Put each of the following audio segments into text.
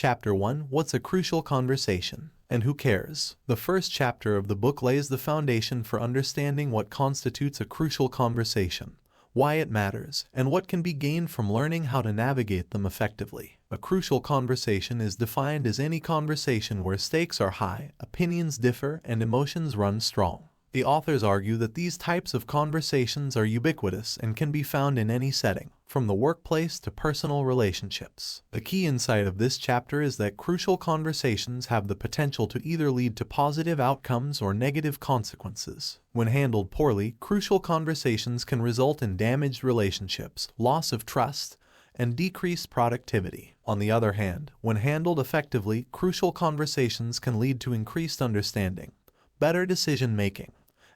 Chapter 1: What's a crucial conversation? And who cares? The first chapter of the book lays the foundation for understanding what constitutes a crucial conversation, why it matters, and what can be gained from learning how to navigate them effectively. A crucial conversation is defined as any conversation where stakes are high, opinions differ, and emotions run strong. The authors argue that these types of conversations are ubiquitous and can be found in any setting, from the workplace to personal relationships. The key insight of this chapter is that crucial conversations have the potential to either lead to positive outcomes or negative consequences. When handled poorly, crucial conversations can result in damaged relationships, loss of trust, and decreased productivity. On the other hand, when handled effectively, crucial conversations can lead to increased understanding, better decision-making,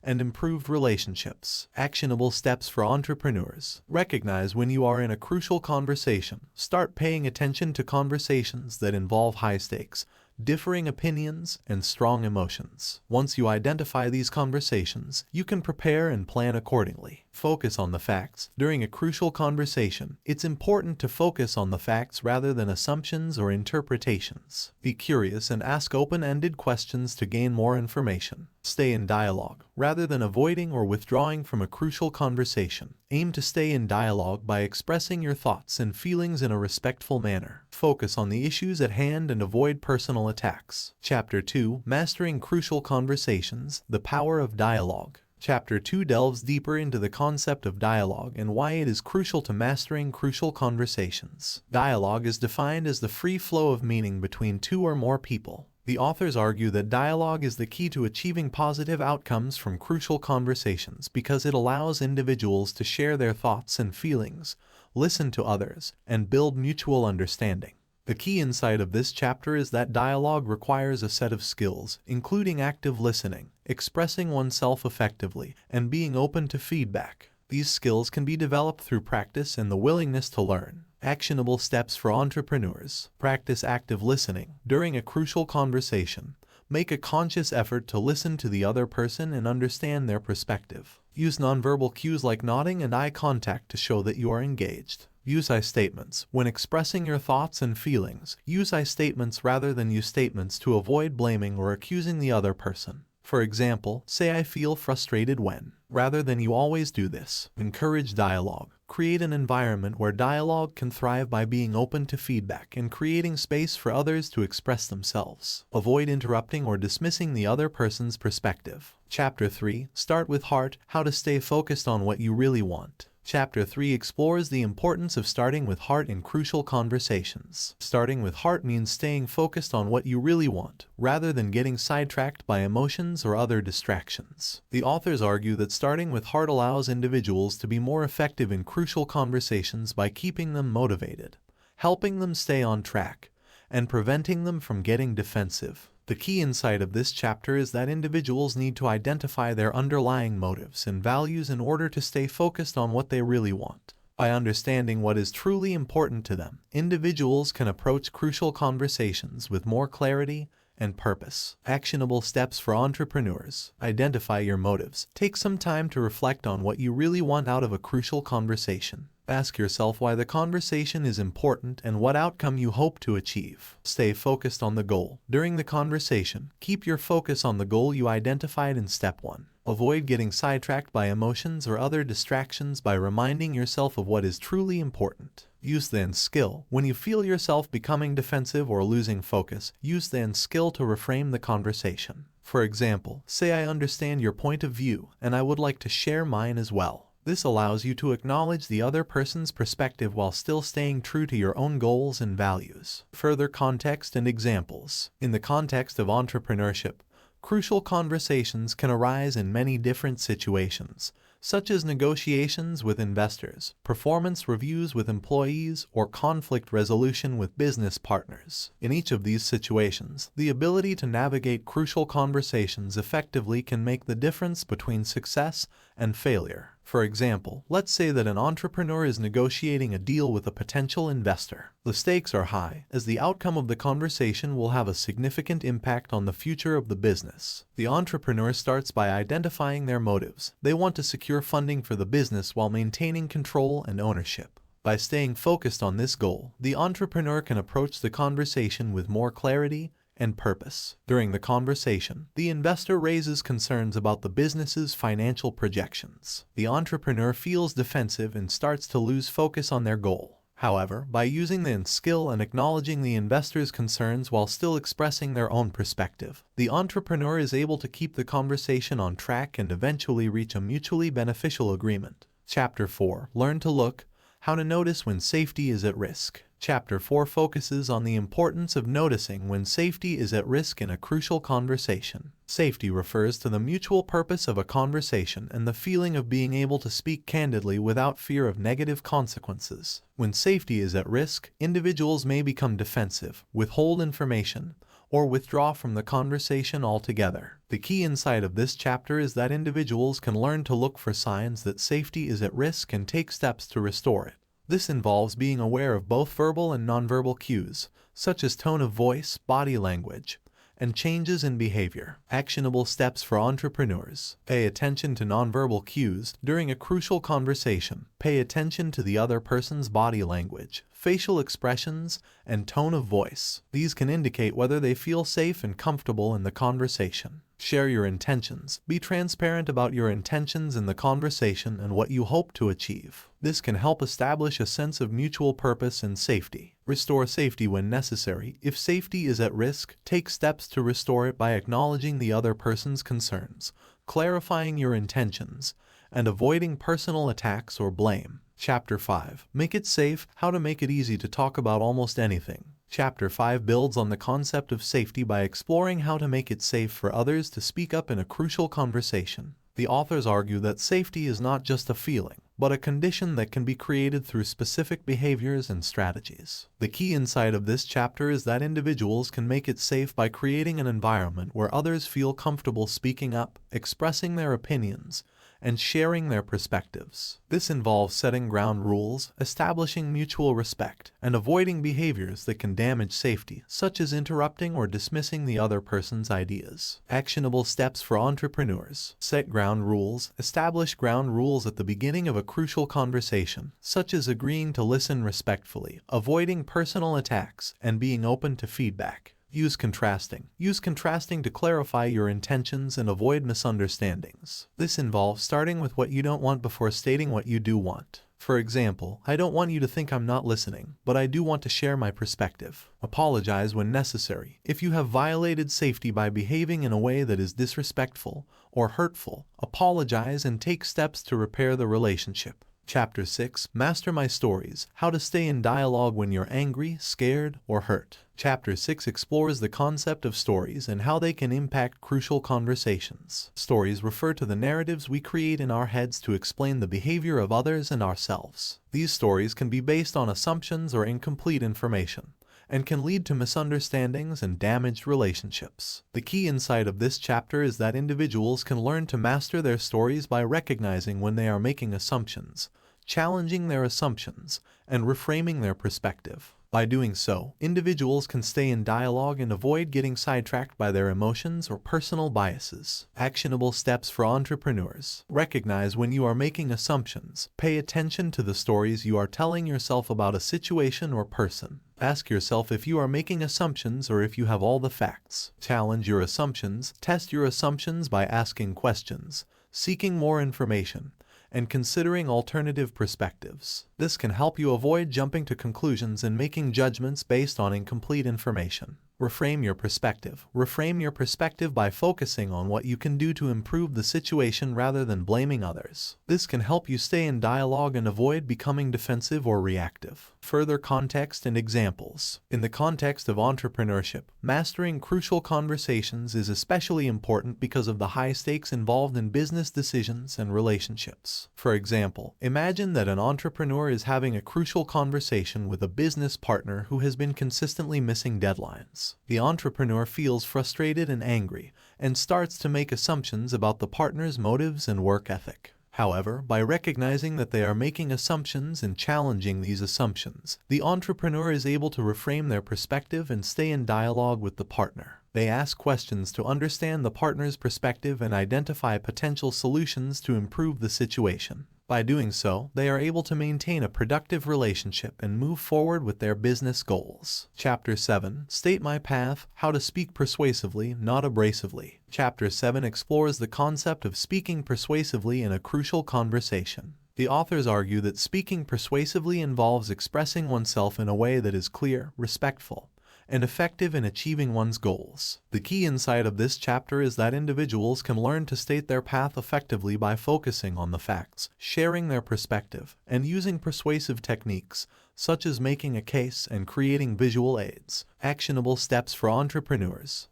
and improved relationships. Actionable steps for entrepreneurs. Recognize when you are in a crucial conversation. Start paying attention to conversations that involve high stakes, differing opinions, and strong emotions. Once you identify these conversations, you can prepare and plan accordingly. Focus on the facts. During a crucial conversation, it's important to focus on the facts rather than assumptions or interpretations. Be curious and ask open-ended questions to gain more information. Stay in dialogue. Rather than avoiding or withdrawing from a crucial conversation, aim to stay in dialogue by expressing your thoughts and feelings in a respectful manner. Focus on the issues at hand and avoid personal attacks. Chapter 2: Mastering Crucial Conversations, the Power of Dialogue. Chapter 2 delves deeper into the concept of dialogue and why it is crucial to mastering crucial conversations. Dialogue is defined as the free flow of meaning between two or more people. The authors argue that dialogue is the key to achieving positive outcomes from crucial conversations because it allows individuals to share their thoughts and feelings, listen to others, and build mutual understanding. The key insight of this chapter is that dialogue requires a set of skills, including active listening, expressing oneself effectively, and being open to feedback. These skills can be developed through practice and the willingness to learn. Actionable steps for entrepreneurs. Practice active listening. During a crucial conversation, make a conscious effort to listen to the other person and understand their perspective. Use nonverbal cues like nodding and eye contact to show that you are engaged. Use I statements. When expressing your thoughts and feelings, use I statements rather than you statements to avoid blaming or accusing the other person. For example, say I feel frustrated when, rather than you always do this. Encourage dialogue. Create an environment where dialogue can thrive by being open to feedback and creating space for others to express themselves. Avoid interrupting or dismissing the other person's perspective. Chapter 3: Start with Heart, How to Stay Focused on What You Really Want. Chapter 3 explores the importance of starting with heart in crucial conversations. Starting with heart means staying focused on what you really want, rather than getting sidetracked by emotions or other distractions. The authors argue that starting with heart allows individuals to be more effective in crucial conversations by keeping them motivated, helping them stay on track, and preventing them from getting defensive. The key insight of this chapter is that individuals need to identify their underlying motives and values in order to stay focused on what they really want. By understanding what is truly important to them, individuals can approach crucial conversations with more clarity and purpose. Actionable steps for entrepreneurs. Identify your motives. Take some time to reflect on what you really want out of a crucial conversation. Ask yourself why the conversation is important and what outcome you hope to achieve. Stay focused on the goal. During the conversation, keep your focus on the goal you identified in step 1. Avoid getting sidetracked by emotions or other distractions by reminding yourself of what is truly important. Use the and skill. When you feel yourself becoming defensive or losing focus, use the and skill to reframe the conversation. For example, say I understand your point of view and I would like to share mine as well. This allows you to acknowledge the other person's perspective while still staying true to your own goals and values. Further context and examples. In the context of entrepreneurship, crucial conversations can arise in many different situations, such as negotiations with investors, performance reviews with employees, or conflict resolution with business partners. In each of these situations, the ability to navigate crucial conversations effectively can make the difference between success and failure. For example, let's say that an entrepreneur is negotiating a deal with a potential investor. The stakes are high, as the outcome of the conversation will have a significant impact on the future of the business. The entrepreneur starts by identifying their motives. They want to secure funding for the business while maintaining control and ownership. By staying focused on this goal, the entrepreneur can approach the conversation with more clarity and purpose. During the conversation, the investor raises concerns about the business's financial projections. The entrepreneur feels defensive and starts to lose focus on their goal. However, by using the skill and acknowledging the investor's concerns while still expressing their own perspective, the entrepreneur is able to keep the conversation on track and eventually reach a mutually beneficial agreement. Chapter 4. Learn to look. How to notice when safety is at risk. Chapter 4 focuses on the importance of noticing when safety is at risk in a crucial conversation. Safety refers to the mutual purpose of a conversation and the feeling of being able to speak candidly without fear of negative consequences. When safety is at risk, individuals may become defensive, withhold information, or withdraw from the conversation altogether. The key insight of this chapter is that individuals can learn to look for signs that safety is at risk and take steps to restore it. This involves being aware of both verbal and nonverbal cues, such as tone of voice, body language, and changes in behavior. Actionable steps for entrepreneurs. Pay attention to nonverbal cues during a crucial conversation. Pay attention to the other person's body language, facial expressions, and tone of voice. These can indicate whether they feel safe and comfortable in the conversation. Share your intentions. Be transparent about your intentions in the conversation and what you hope to achieve. This can help establish a sense of mutual purpose and safety. Restore safety when necessary. If safety is at risk, take steps to restore it by acknowledging the other person's concerns, clarifying your intentions, and avoiding personal attacks or blame. Chapter 5. Make it safe. How to make it easy to talk about almost anything. Chapter 5 builds on the concept of safety by exploring how to make it safe for others to speak up in a crucial conversation. The authors argue that safety is not just a feeling, but a condition that can be created through specific behaviors and strategies. The key insight of this chapter is that individuals can make it safe by creating an environment where others feel comfortable speaking up, expressing their opinions, and sharing their perspectives. This involves setting ground rules, establishing mutual respect, and avoiding behaviors that can damage safety, such as interrupting or dismissing the other person's ideas. Actionable steps for entrepreneurs. Set ground rules. Establish ground rules at the beginning of a crucial conversation, such as agreeing to listen respectfully, avoiding personal attacks, and being open to feedback. Use contrasting. Use contrasting to clarify your intentions and avoid misunderstandings. This involves starting with what you don't want before stating what you do want. For example, I don't want you to think I'm not listening, but I do want to share my perspective. Apologize when necessary. If you have violated safety by behaving in a way that is disrespectful or hurtful, apologize and take steps to repair the relationship. Chapter 6. Master my stories. How to stay in dialogue when you're angry, scared, or hurt. Chapter 6 explores the concept of stories and how they can impact crucial conversations. Stories refer to the narratives we create in our heads to explain the behavior of others and ourselves. These stories can be based on assumptions or incomplete information, and can lead to misunderstandings and damaged relationships. The key insight of this chapter is that individuals can learn to master their stories by recognizing when they are making assumptions, challenging their assumptions, and reframing their perspective. By doing so, individuals can stay in dialogue and avoid getting sidetracked by their emotions or personal biases. Actionable steps for entrepreneurs. Recognize when you are making assumptions. Pay attention to the stories you are telling yourself about a situation or person. Ask yourself if you are making assumptions or if you have all the facts. Challenge your assumptions. Test your assumptions by asking questions, seeking more information, and considering alternative perspectives. This can help you avoid jumping to conclusions and making judgments based on incomplete information. Reframe your perspective. Reframe your perspective by focusing on what you can do to improve the situation rather than blaming others. This can help you stay in dialogue and avoid becoming defensive or reactive. Further context and examples. In the context of entrepreneurship, mastering crucial conversations is especially important because of the high stakes involved in business decisions and relationships. For example, imagine that an entrepreneur is having a crucial conversation with a business partner who has been consistently missing deadlines. The entrepreneur feels frustrated and angry and starts to make assumptions about the partner's motives and work ethic. However, by recognizing that they are making assumptions and challenging these assumptions, the entrepreneur is able to reframe their perspective and stay in dialogue with the partner. They ask questions to understand the partner's perspective and identify potential solutions to improve the situation. By doing so, they are able to maintain a productive relationship and move forward with their business goals. Chapter 7. State my path, how to speak persuasively, not abrasively. Chapter 7 explores the concept of speaking persuasively in a crucial conversation. The authors argue that speaking persuasively involves expressing oneself in a way that is clear, respectful, and effective in achieving one's goals. The key insight of this chapter is that individuals can learn to state their path effectively by focusing on the facts, sharing their perspective, and using persuasive techniques, such as making a case and creating visual aids. Actionable steps for entrepreneurs.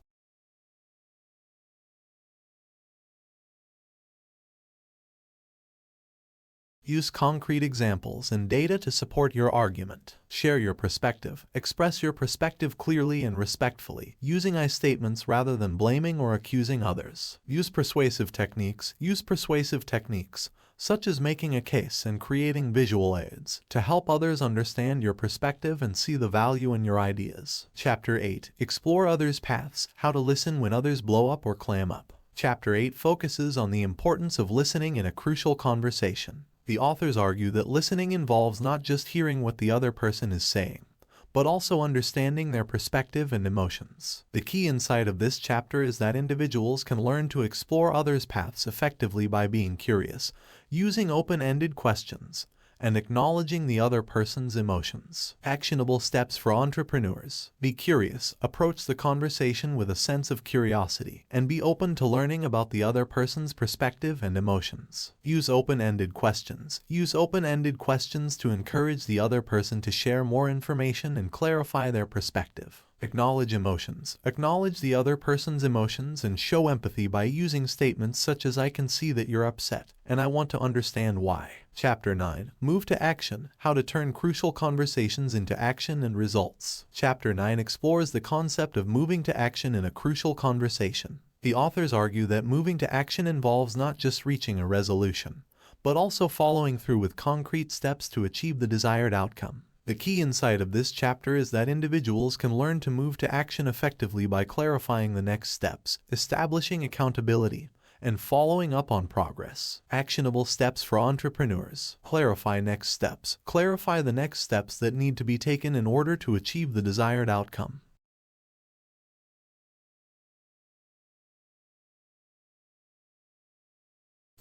Use concrete examples and data to support your argument. Share your perspective. Express your perspective clearly and respectfully, using I statements rather than blaming or accusing others. Use persuasive techniques. Use persuasive techniques, such as making a case and creating visual aids, to help others understand your perspective and see the value in your ideas. Chapter 8. Explore others' paths, how to listen when others blow up or clam up. Chapter 8 focuses on the importance of listening in a crucial conversation. The authors argue that listening involves not just hearing what the other person is saying, but also understanding their perspective and emotions. The key insight of this chapter is that individuals can learn to explore others' paths effectively by being curious, using open-ended questions, and acknowledging the other person's emotions. Actionable steps for entrepreneurs. Be curious, approach the conversation with a sense of curiosity, and be open to learning about the other person's perspective and emotions. Use open-ended questions. Use open-ended questions to encourage the other person to share more information and clarify their perspective. Acknowledge emotions. Acknowledge the other person's emotions and show empathy by using statements such as I can see that you're upset, and I want to understand why. Chapter 9. Move to action, how to turn crucial conversations into action and results. Chapter 9 explores the concept of moving to action in a crucial conversation. The authors argue that moving to action involves not just reaching a resolution, but also following through with concrete steps to achieve the desired outcome. The key insight of this chapter is that individuals can learn to move to action effectively by clarifying the next steps, establishing accountability, and following up on progress. Actionable steps for entrepreneurs. Clarify next steps. Clarify the next steps that need to be taken in order to achieve the desired outcome.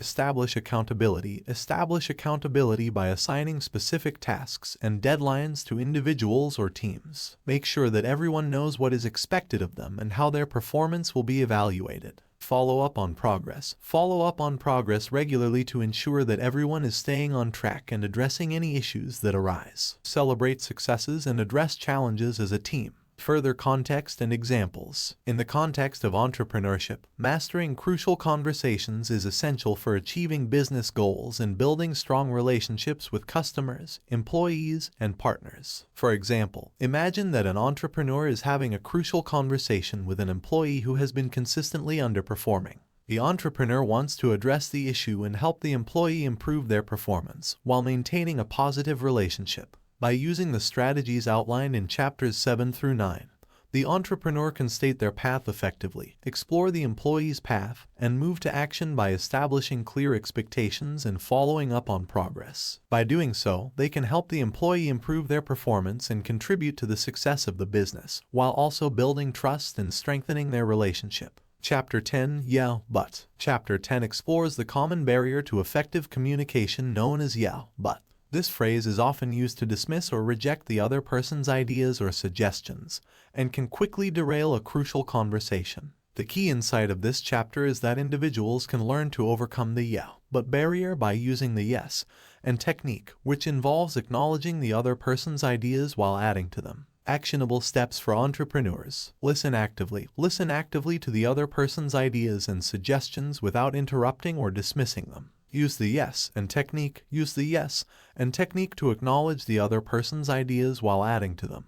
Establish accountability. Establish accountability by assigning specific tasks and deadlines to individuals or teams. Make sure that everyone knows what is expected of them and how their performance will be evaluated. Follow up on progress. Follow up on progress regularly to ensure that everyone is staying on track and addressing any issues that arise. Celebrate successes and address challenges as a team. Further context and examples. In the context of entrepreneurship, mastering crucial conversations is essential for achieving business goals and building strong relationships with customers, employees, and partners. For example, imagine that an entrepreneur is having a crucial conversation with an employee who has been consistently underperforming. The entrepreneur wants to address the issue and help the employee improve their performance while maintaining a positive relationship. By using the strategies outlined in chapters 7 through 9, the entrepreneur can state their path effectively, explore the employee's path, and move to action by establishing clear expectations and following up on progress. By doing so, they can help the employee improve their performance and contribute to the success of the business, while also building trust and strengthening their relationship. Chapter 10. Yeah, but. Chapter 10 explores the common barrier to effective communication known as yeah, but. This phrase is often used to dismiss or reject the other person's ideas or suggestions, and can quickly derail a crucial conversation. The key insight of this chapter is that individuals can learn to overcome the yeah, but barrier by using the yes and technique, which involves acknowledging the other person's ideas while adding to them. Actionable steps for entrepreneurs. Listen actively. Listen actively to the other person's ideas and suggestions without interrupting or dismissing them. Use the yes and technique. Use the yes and technique to acknowledge the other person's ideas while adding to them.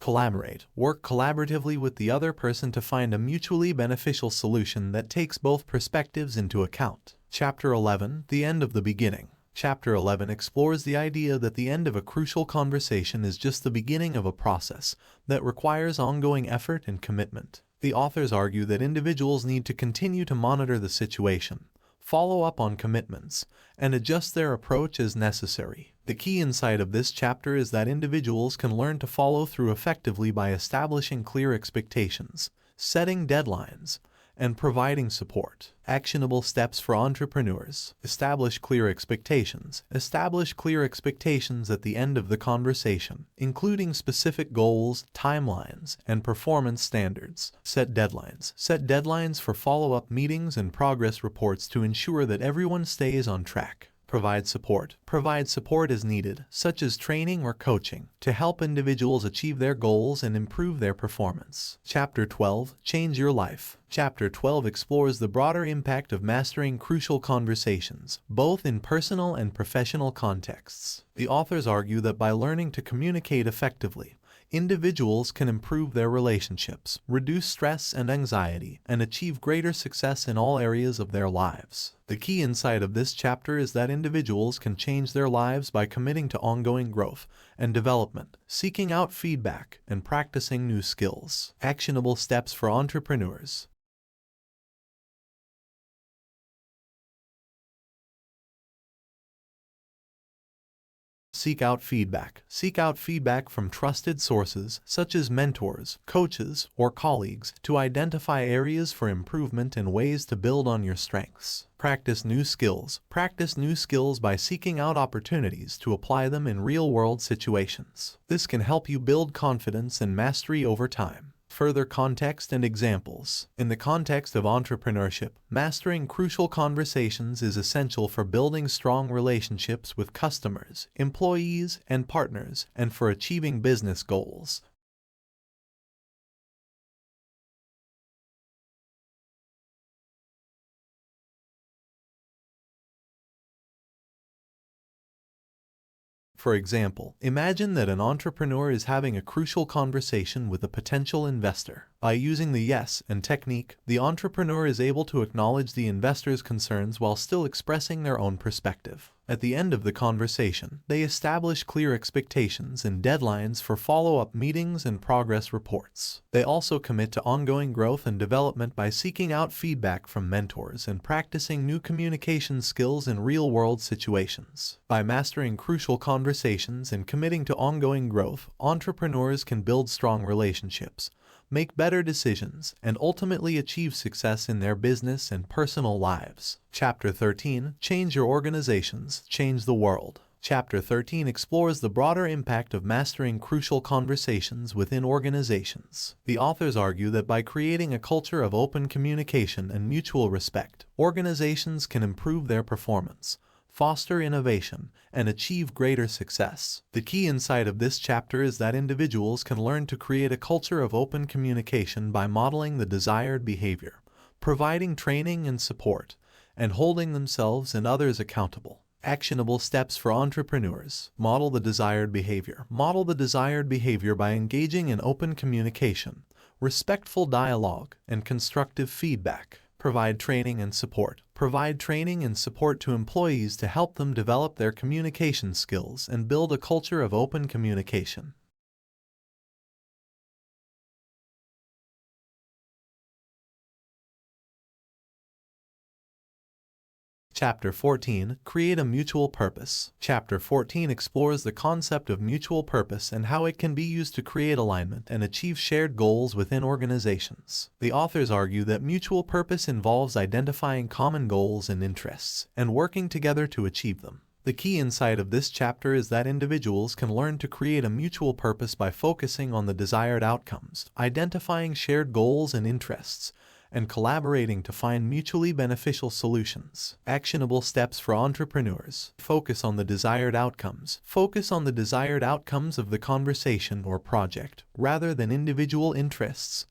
Collaborate. Work collaboratively with the other person to find a mutually beneficial solution that takes both perspectives into account. Chapter 11. The End of the Beginning. Chapter 11 explores the idea that the end of a crucial conversation is just the beginning of a process that requires ongoing effort and commitment. The authors argue that individuals need to continue to monitor the situation, follow up on commitments, and adjust their approach as necessary. The key insight of this chapter is that individuals can learn to follow through effectively by establishing clear expectations, setting deadlines, and providing support. Actionable steps for entrepreneurs. Establish clear expectations. Establish clear expectations at the end of the conversation, including specific goals, timelines, and performance standards. Set deadlines. Set deadlines for follow-up meetings and progress reports to ensure that everyone stays on track. Provide support. Provide support as needed, such as training or coaching, to help individuals achieve their goals and improve their performance. Chapter 12. Change Your Life. Chapter 12 explores the broader impact of mastering crucial conversations, both in personal and professional contexts. The authors argue that by learning to communicate effectively, individuals can improve their relationships, reduce stress and anxiety, and achieve greater success in all areas of their lives. The key insight of this chapter is that individuals can change their lives by committing to ongoing growth and development, seeking out feedback, and practicing new skills. Actionable steps for entrepreneurs. Seek out feedback. Seek out feedback from trusted sources, such as mentors, coaches, or colleagues, to identify areas for improvement and ways to build on your strengths. Practice new skills. Practice new skills by seeking out opportunities to apply them in real-world situations. This can help you build confidence and mastery over time. Further context and examples. In the context of entrepreneurship, mastering crucial conversations is essential for building strong relationships with customers, employees, and partners, and for achieving business goals. For example, imagine that an entrepreneur is having a crucial conversation with a potential investor. By using the yes and technique, the entrepreneur is able to acknowledge the investor's concerns while still expressing their own perspective. At the end of the conversation, they establish clear expectations and deadlines for follow-up meetings and progress reports. They also commit to ongoing growth and development by seeking out feedback from mentors and practicing new communication skills in real-world situations. By mastering crucial conversations and committing to ongoing growth, entrepreneurs can build strong relationships, make better decisions, and ultimately achieve success in their business and personal lives. Chapter 13. Change Your Organizations, Change the World. Chapter 13 explores the broader impact of mastering crucial conversations within organizations. The authors argue that by creating a culture of open communication and mutual respect, organizations can improve their performance, foster innovation, and achieve greater success. The key insight of this chapter is that individuals can learn to create a culture of open communication by modeling the desired behavior, providing training and support, and holding themselves and others accountable. Actionable steps for entrepreneurs. Model the desired behavior. Model the desired behavior by engaging in open communication, respectful dialogue, and constructive feedback. Provide training and support. Provide training and support to employees to help them develop their communication skills and build a culture of open communication. Chapter 14. Create a Mutual Purpose. Chapter 14 explores the concept of mutual purpose and how it can be used to create alignment and achieve shared goals within organizations. The authors argue that mutual purpose involves identifying common goals and interests, and working together to achieve them. The key insight of this chapter is that individuals can learn to create a mutual purpose by focusing on the desired outcomes, identifying shared goals and interests, and collaborating to find mutually beneficial solutions. Actionable steps for entrepreneurs. Focus on the desired outcomes. Focus on the desired outcomes of the conversation or project, rather than individual interests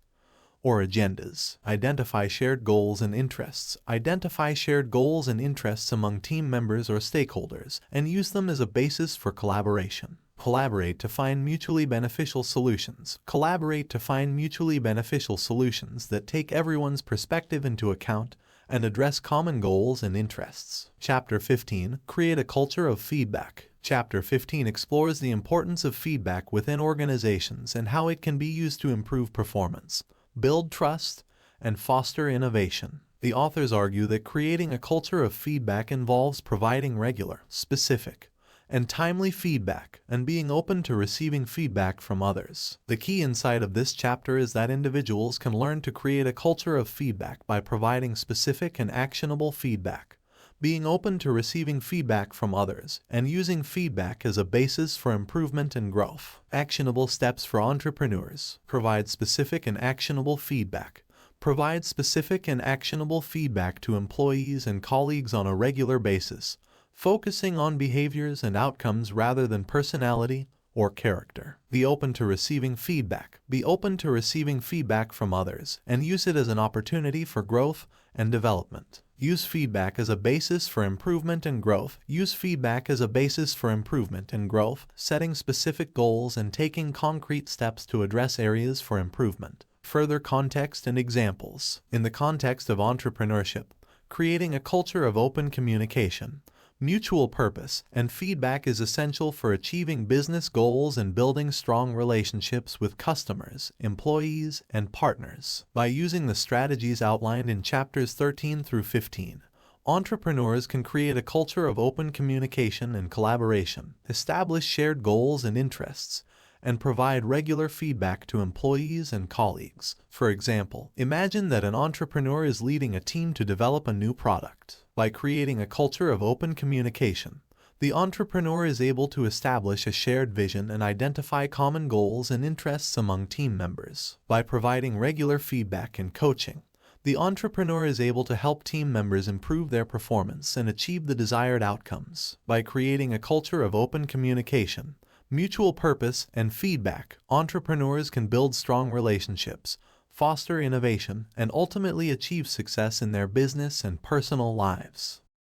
or agendas. Identify shared goals and interests. Identify shared goals and interests among team members or stakeholders, and use them as a basis for collaboration. Collaborate to find mutually beneficial solutions. Collaborate to find mutually beneficial solutions that take everyone's perspective into account and address common goals and interests. Chapter 15. Create a culture of feedback. Chapter 15 explores the importance of feedback within organizations and how it can be used to improve performance, build trust, and foster innovation. The authors argue that creating a culture of feedback involves providing regular, specific, and timely feedback, and being open to receiving feedback from others. The key insight of this chapter is that individuals can learn to create a culture of feedback by providing specific and actionable feedback, being open to receiving feedback from others, and using feedback as a basis for improvement and growth. Actionable steps for entrepreneurs. Provide specific and actionable feedback. Provide specific and actionable feedback to employees and colleagues on a regular basis, focusing on behaviors and outcomes rather than personality or character. Be open to receiving feedback. Be open to receiving feedback from others and use it as an opportunity for growth and development. Use feedback as a basis for improvement and growth. Use feedback as a basis for improvement and growth, setting specific goals and taking concrete steps to address areas for improvement. Further context and examples. In the context of entrepreneurship, creating a culture of open communication, mutual purpose, and feedback is essential for achieving business goals and building strong relationships with customers, employees, and partners. By using the strategies outlined in chapters 13 through 15, entrepreneurs can create a culture of open communication and collaboration, establish shared goals and interests, and provide regular feedback to employees and colleagues. For example, imagine that an entrepreneur is leading a team to develop a new product. By creating a culture of open communication, the entrepreneur is able to establish a shared vision and identify common goals and interests among team members. By providing regular feedback and coaching, the entrepreneur is able to help team members improve their performance and achieve the desired outcomes. By creating a culture of open communication, mutual purpose, and feedback, entrepreneurs can build strong relationships, foster innovation, and ultimately achieve success in their business and personal lives.